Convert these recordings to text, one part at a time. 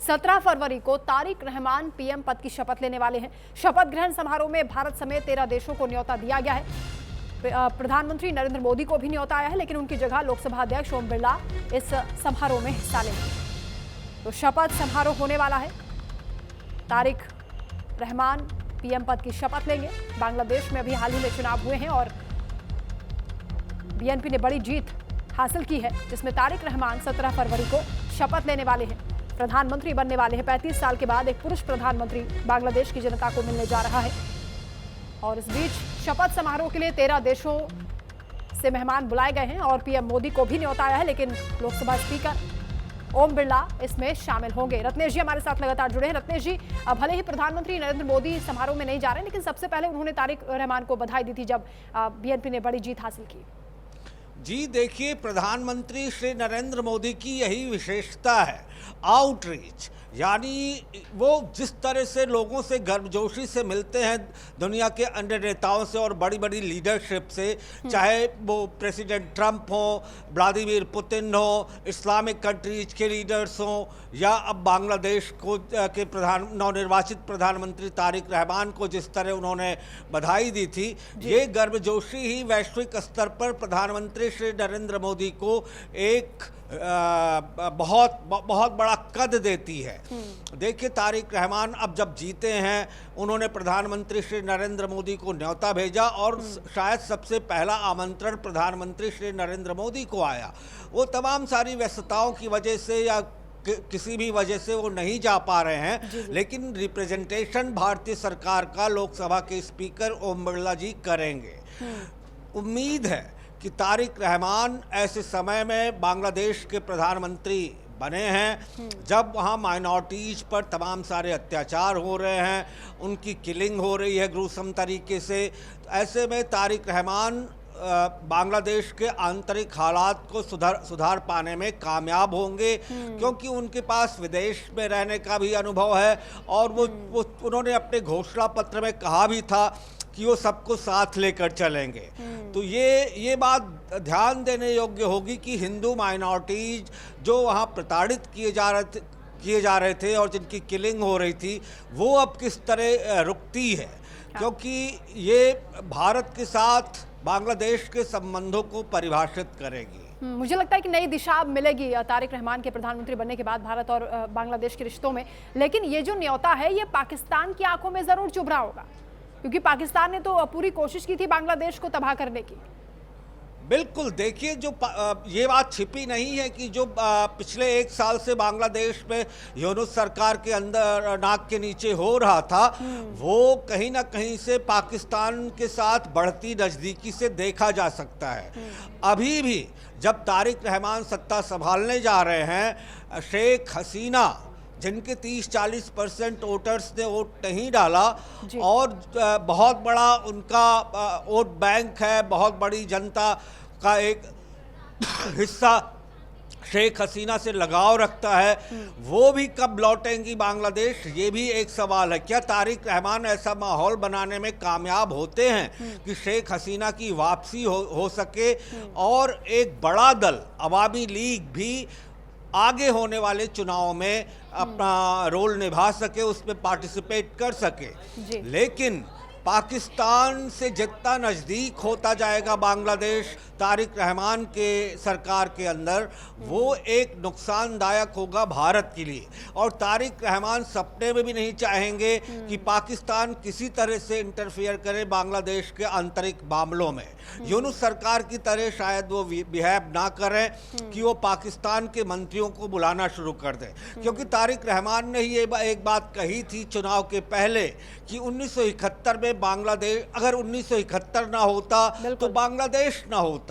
17 फरवरी को तारिक रहमान पीएम पद की शपथ लेने वाले हैं। शपथ ग्रहण समारोह में भारत समेत 13 देशों को न्योता दिया गया है। प्रधानमंत्री नरेंद्र मोदी को भी न्योता आया है, लेकिन उनकी जगह लोकसभा अध्यक्ष ओम बिरला इस समारोह में हिस्सा लेंगे। तो शपथ समारोह होने वाला है। तारिक रहमान पीएम पद की शपथ लेंगे। बांग्लादेश में अभी हाल ही में चुनाव हुए हैं और बीएनपी ने बड़ी जीत हासिल की है, जिसमें तारिक रहमान 17 फरवरी को शपथ लेने वाले हैं। प्रधानमंत्री बनने वाले हैं। 35 साल के बाद एक पुरुष प्रधानमंत्री बांग्लादेश की जनता को मिलने जा रहा है। और इस बीच शपथ समारोह के लिए 13 देशों से मेहमान बुलाए गए हैं और पीएम मोदी को भी न्योता आया है, लेकिन लोकसभा स्पीकर ओम बिरला इसमें शामिल होंगे। रत्नेश जी हमारे साथ लगातार जुड़े हैं। रत्नेश जी, भले ही प्रधानमंत्री नरेंद्र मोदी समारोह में नहीं जा रहे हैं, लेकिन सबसे पहले उन्होंने तारिक रहमान को बधाई दी थी जब बीएनपी ने बड़ी जीत हासिल की। जी देखिए, प्रधानमंत्री श्री नरेंद्र मोदी की यही विशेषता है, आउटरीच। यानी वो जिस तरह से लोगों से गर्मजोशी से मिलते हैं, दुनिया के अन्य नेताओं से और बड़ी बड़ी लीडरशिप से, चाहे वो प्रेसिडेंट ट्रंप हो, व्लादिमीर पुतिन हो, इस्लामिक कंट्रीज के लीडर्स हों, या अब बांग्लादेश को के नवनिर्वाचित प्रधानमंत्री तारिक रहमान को जिस तरह उन्होंने बधाई दी थी, ये गर्मजोशी ही वैश्विक स्तर पर प्रधानमंत्री श्री नरेंद्र मोदी को एक बहुत बड़ा कद देती है। देखिए, तारिक रहमान अब जब जीते हैं, उन्होंने प्रधानमंत्री श्री नरेंद्र मोदी को न्योता भेजा और शायद सबसे पहला आमंत्रण प्रधानमंत्री श्री नरेंद्र मोदी को आया। वो तमाम सारी व्यस्तताओं की वजह से या किसी भी वजह से वो नहीं जा पा रहे हैं, लेकिन रिप्रेजेंटेशन भारतीय सरकार का लोकसभा के स्पीकर ओम बिरला जी करेंगे। उम्मीद है कि तारिक रहमान ऐसे समय में बांग्लादेश के प्रधानमंत्री बने हैं जब वहाँ माइनॉरिटीज पर तमाम सारे अत्याचार हो रहे हैं, उनकी किलिंग हो रही है ग्रूसम तरीके से। ऐसे में तारिक रहमान बांग्लादेश के आंतरिक हालात को सुधार पाने में कामयाब होंगे, क्योंकि उनके पास विदेश में रहने का भी अनुभव है और वो उन्होंने अपने घोषणा पत्र में कहा भी था कि वो सबको साथ लेकर चलेंगे। तो ये बात ध्यान देने योग्य होगी कि हिंदू माइनॉरिटीज जो वहाँ प्रताड़ित किए जा रहे थे और जिनकी किलिंग हो रही थी, वो अब किस तरह रुकती है, क्योंकि ये भारत के साथ बांग्लादेश के संबंधों को परिभाषित करेगी। मुझे लगता है कि नई दिशा मिलेगी तारिक रहमान के प्रधानमंत्री बनने के बाद भारत और बांग्लादेश के रिश्तों में। लेकिन ये जो न्योता है, ये पाकिस्तान की आंखों में जरूर चुभ रहा होगा, क्योंकि पाकिस्तान ने तो पूरी कोशिश की थी बांग्लादेश को तबाह करने की। बिल्कुल, देखिए, ये बात छिपी नहीं है कि जो पिछले 1 साल से बांग्लादेश में यूनुस सरकार के अंदर नाक के नीचे हो रहा था, वो कहीं ना कहीं से पाकिस्तान के साथ बढ़ती नज़दीकी से देखा जा सकता है। अभी भी जब तारिक रहमान सत्ता संभालने जा रहे हैं, शेख हसीना जिनके 30-40% वोटर्स ने वोट नहीं डाला और बहुत बड़ा उनका वोट बैंक है, बहुत बड़ी जनता का एक हिस्सा शेख हसीना से लगाव रखता है, वो भी कब लौटेंगी बांग्लादेश, ये भी एक सवाल है। क्या तारिक रहमान ऐसा माहौल बनाने में कामयाब होते हैं कि शेख हसीना की वापसी हो सके और एक बड़ा दल अवामी लीग भी आगे होने वाले चुनाव में अपना रोल निभा सके, उसमें पार्टिसिपेट कर सके। लेकिन पाकिस्तान से जितना नज़दीक होता जाएगा बांग्लादेश तारिक रहमान के सरकार के अंदर, वो एक नुकसानदायक होगा भारत के लिए। और तारिक रहमान सपने में भी नहीं चाहेंगे कि पाकिस्तान किसी तरह से इंटरफियर करे बांग्लादेश के आंतरिक मामलों में। यूनुस सरकार की तरह शायद वो बिहेव ना करें कि वो पाकिस्तान के मंत्रियों को बुलाना शुरू कर दें, क्योंकि तारिक रहमान ने ही एक बात कही थी चुनाव के पहले कि 1971 में बांग्लादेश, अगर 1971 ना होता तो बांग्लादेश ना होता।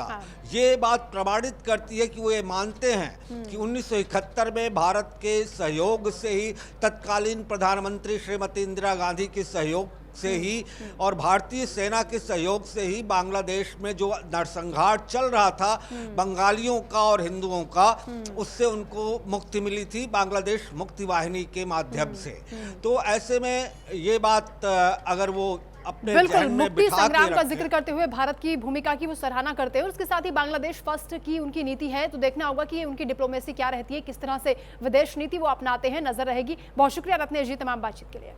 ये बात प्रमाणित करती है कि वो ये मानते हैं कि 1971 में भारत के सहयोग से ही, तत्कालीन प्रधानमंत्री श्रीमती इंदिरा गांधी के सहयोग से ही और भारतीय सेना के सहयोग से ही बांग्लादेश में जो नरसंहार चल रहा था बंगालियों का और हिंदुओं का, उससे उनको मुक्ति मिली थी बांग्लादेश मुक्ति वाहिनी के माध्यम से। तो ऐसे में ये बात अगर वो अपने बिल्कुल, जहन में मुक्ति बिठा के संग्राम का रखें। जिक्र करते हुए भारत की भूमिका की वो सराहना करते हैं और उसके साथ ही बांग्लादेश फर्स्ट की उनकी नीति है, तो देखना होगा कि उनकी डिप्लोमेसी क्या रहती है, किस तरह से विदेश नीति वो अपनाते हैं, नजर रहेगी। बहुत शुक्रिया रत्नेश जी तमाम बातचीत के लिए।